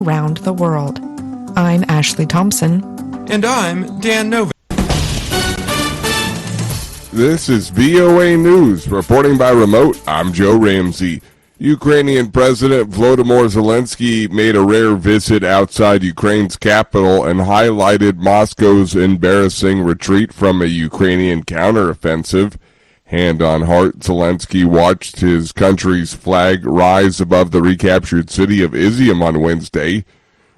around the world. I'm Ashley Thompson. And I'm Dan Novak. This is VOA News. Reporting by remote, I'm Joe Ramsey. Ukrainian President Volodymyr Zelensky made a rare visit outside Ukraine's capital and highlighted Moscow's embarrassing retreat from a Ukrainian counteroffensive. Hand on heart, Zelensky watched his country's flag rise above the recaptured city of Izium on Wednesday.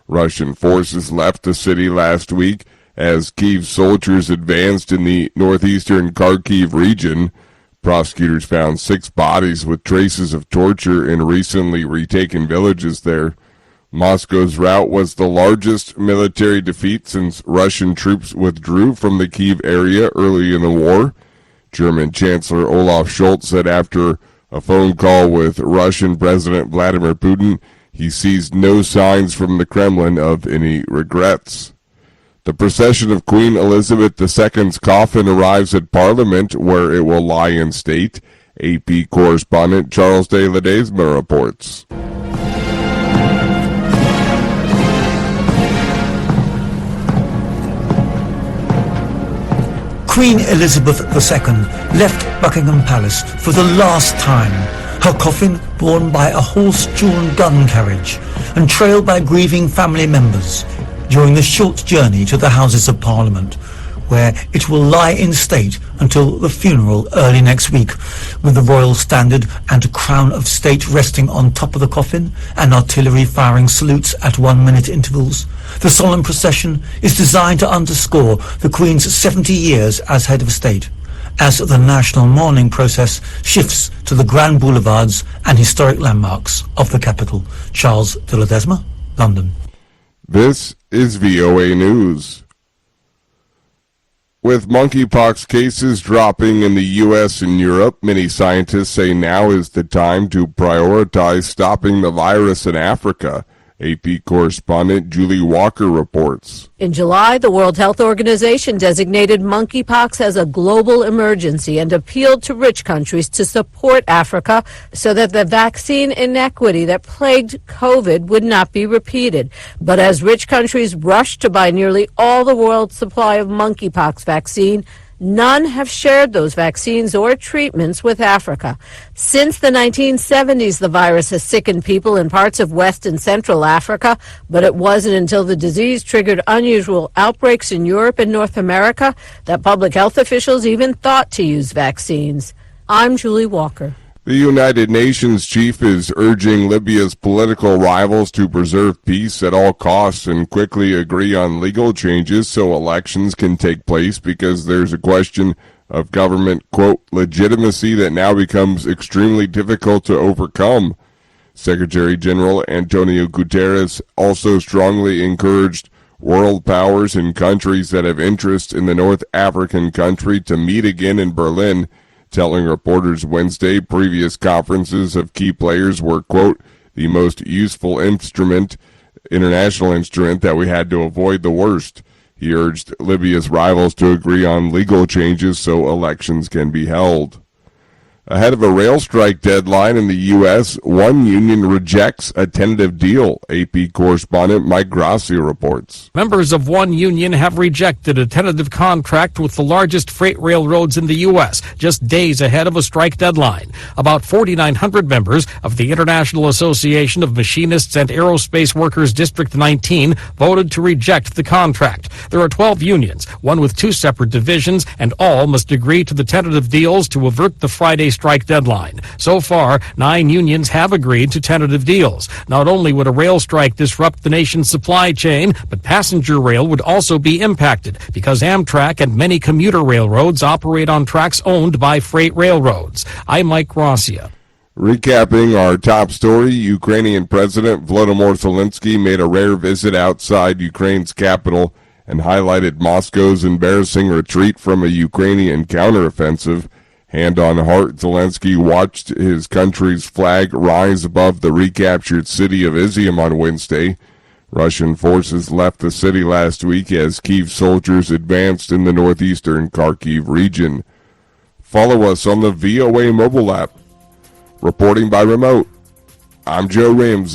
Russian forces left the city last week as Kyiv soldiers advanced in the northeastern Kharkiv region. Prosecutors found 6 bodies with traces of torture in recently retaken villages there. Moscow's rout was the largest military defeat since Russian troops withdrew from the Kyiv area early in the war. German Chancellor Olaf Scholz said after a phone call with Russian President Vladimir Putin, he sees no signs from the Kremlin of any regrets. The procession of Queen Elizabeth II's coffin arrives at Parliament, where it will lie in state. AP correspondent Charles de Ledesma reports. Queen Elizabeth II left Buckingham Palace for the last time, her coffin borne by a horse-drawn gun carriage and trailed by grieving family members during the short journey to the Houses of Parliament, where it will lie in state until the funeral early next week, with the royal standard and a crown of state resting on top of the coffin and artillery firing salutes at 1-minute intervals. The solemn procession is designed to underscore the Queen's 70 years as head of state, as the national mourning process shifts to the grand boulevards and historic landmarks of the capital. Charles de Ledesma, London. This is VOA News. With monkeypox cases dropping in the U.S. and Europe, many scientists say now is the time to prioritize stopping the virus in Africa. AP correspondent Julie Walker reports. In July, the World Health Organization designated monkeypox as a global emergency and appealed to rich countries to support Africa so that the vaccine inequity that plagued COVID would not be repeated. But as rich countries rushed to buy nearly all the world's supply of monkeypox vaccine, none have shared those vaccines or treatments with Africa. Since the 1970s, the virus has sickened people in parts of West and Central Africa, but it wasn't until the disease triggered unusual outbreaks in Europe and North America that public health officials even thought to use vaccines. I'm Julie Walker. The United Nations chief is urging Libya's political rivals to preserve peace at all costs and quickly agree on legal changes so elections can take place, because there's a question of government, quote, legitimacy that now becomes extremely difficult to overcome. Secretary General Antonio Guterres also strongly encouraged world powers and countries that have interest in the North African country to meet again in Berlin, telling reporters Wednesday previous conferences of key players were, quote, the most useful international instrument that we had to avoid the worst. He urged Libya's rivals to agree on legal changes so elections can be held. Ahead of a rail strike deadline in the U.S., one union rejects a tentative deal. AP correspondent Mike Grassi reports. Members of one union have rejected a tentative contract with the largest freight railroads in the U.S., just days ahead of a strike deadline. About 4,900 members of the International Association of Machinists and Aerospace Workers District 19 voted to reject the contract. There are 12 unions, one with 2 separate divisions, and all must agree to the tentative deals to avert the Friday strike deadline. So far, 9 unions have agreed to tentative deals. Not only would a rail strike disrupt the nation's supply chain, but passenger rail would also be impacted because Amtrak and many commuter railroads operate on tracks owned by freight railroads. I'm Mike Gracia. Recapping our top story, Ukrainian President Volodymyr Zelensky made a rare visit outside Ukraine's capital and highlighted Moscow's embarrassing retreat from a Ukrainian counteroffensive. Hand on heart, Zelensky watched his country's flag rise above the recaptured city of Izium on Wednesday. Russian forces left the city last week as Kyiv soldiers advanced in the northeastern Kharkiv region. Follow us on the VOA mobile app. Reporting by remote, I'm Joe Ramsey.